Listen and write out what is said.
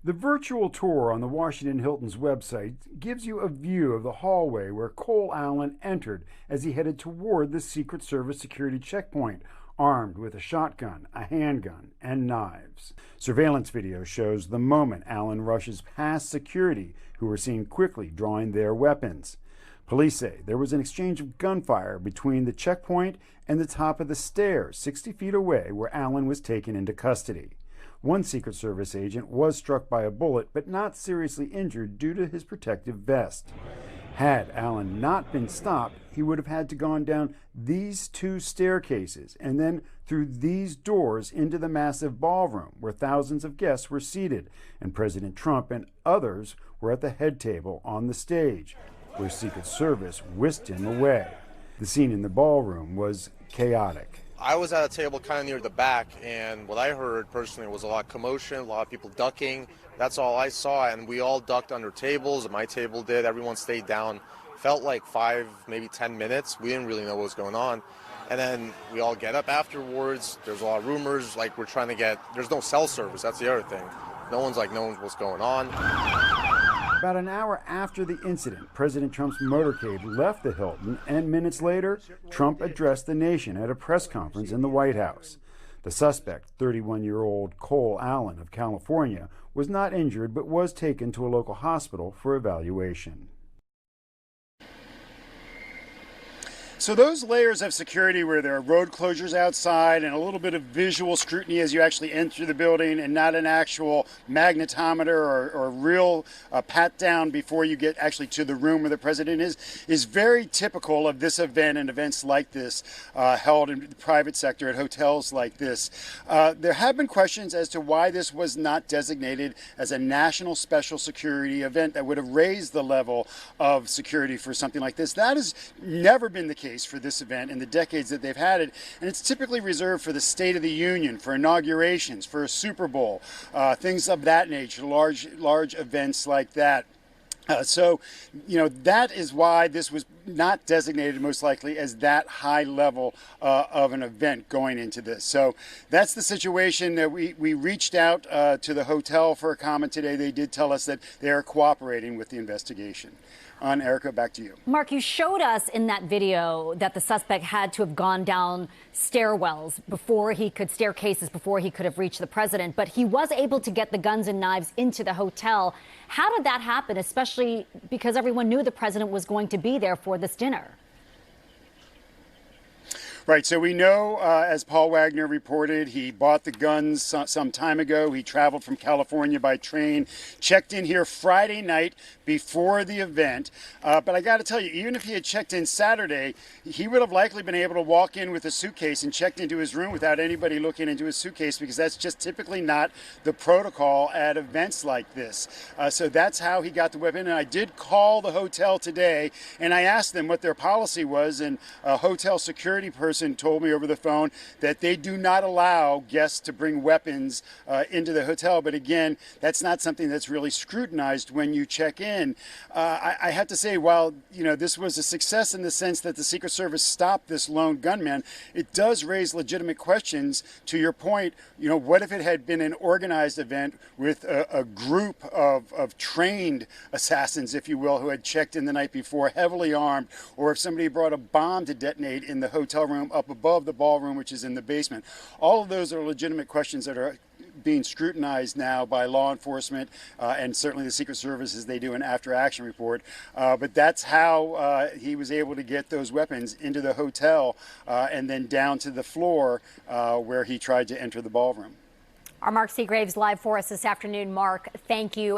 The virtual tour on the Washington Hilton's website gives you a view of the hallway where Cole Allen entered as he headed toward the Secret Service security checkpoint, armed with a shotgun, a handgun, and knives. Surveillance video shows the moment Allen rushes past security, who were seen quickly drawing their weapons. Police say there was an exchange of gunfire between the checkpoint and the top of the stairs 60 feet away where Allen was taken into custody. One Secret Service agent was struck by a bullet but not seriously injured due to his protective vest. Had Allen not been stopped, he would have had to gone down these two staircases and then through these doors into the massive ballroom where thousands of guests were seated, and President Trump and others were at the head table on the stage, where Secret Service whisked him away. The scene in the ballroom was chaotic. I was at a table kind of near the back, and what I heard personally was a lot of commotion, a lot of people ducking. That's all I saw, and we all ducked under tables. My table did. Everyone stayed down. Felt like 5, maybe 10 minutes. We didn't really know what was going on. And then we all get up afterwards. There's a lot of rumors, like we're trying to get, there's no cell service. That's the other thing. No one's knowing what's going on. About an hour after the incident, President Trump's motorcade left the Hilton, and minutes later, Trump addressed the nation at a press conference in the White House. The suspect, 31-year-old Cole Allen of California, was not injured but was taken to a local hospital for evaluation. So those layers of security where there are road closures outside and a little bit of visual scrutiny as you actually enter the building and not an actual magnetometer or real pat down before you get actually to the room where the president is very typical of this event and events like this held in the private sector at hotels like this. There have been questions as to why this was not designated as a national special security event that would have raised the level of security for something like this. That has never been the case for this event in the decades that they've had it, and it's typically reserved for the State of the Union, for inaugurations, for a Super Bowl, things of that nature, large events like that. So, that is why this was not designated most likely as that high level of an event going into this. So that's the situation that we reached out to the hotel for a comment today. They did tell us that they are cooperating with the investigation. Erica, back to you. Mark, you showed us in that video that the suspect had to have gone down staircases before he could have reached the president, but he was able to get the guns and knives into the hotel. How did that happen, especially because everyone knew the president was going to be there for this dinner? Right, so we know, as Paul Wagner reported, he bought the guns some time ago. He traveled from California by train, checked in here Friday night before the event. But I got to tell you, even if he had checked in Saturday, he would have likely been able to walk in with a suitcase and checked into his room without anybody looking into his suitcase, because that's just typically not the protocol at events like this. So that's how he got the weapon. And I did call the hotel today, and I asked them what their policy was, and a hotel security person told me over the phone that they do not allow guests to bring weapons into the hotel. But again, that's not something that's really scrutinized when you check in. I have to say, while this was a success in the sense that the Secret Service stopped this lone gunman, it does raise legitimate questions. To your point, what if it had been an organized event with a group of trained assassins, if you will, who had checked in the night before, heavily armed, or if somebody brought a bomb to detonate in the hotel room up above the ballroom, which is in the basement. All of those are legitimate questions that are being scrutinized now by law enforcement and certainly the Secret Service as they do an after-action report. But that's how he was able to get those weapons into the hotel and then down to the floor where he tried to enter the ballroom. Our Mark Segraves live for us this afternoon. Mark, thank you.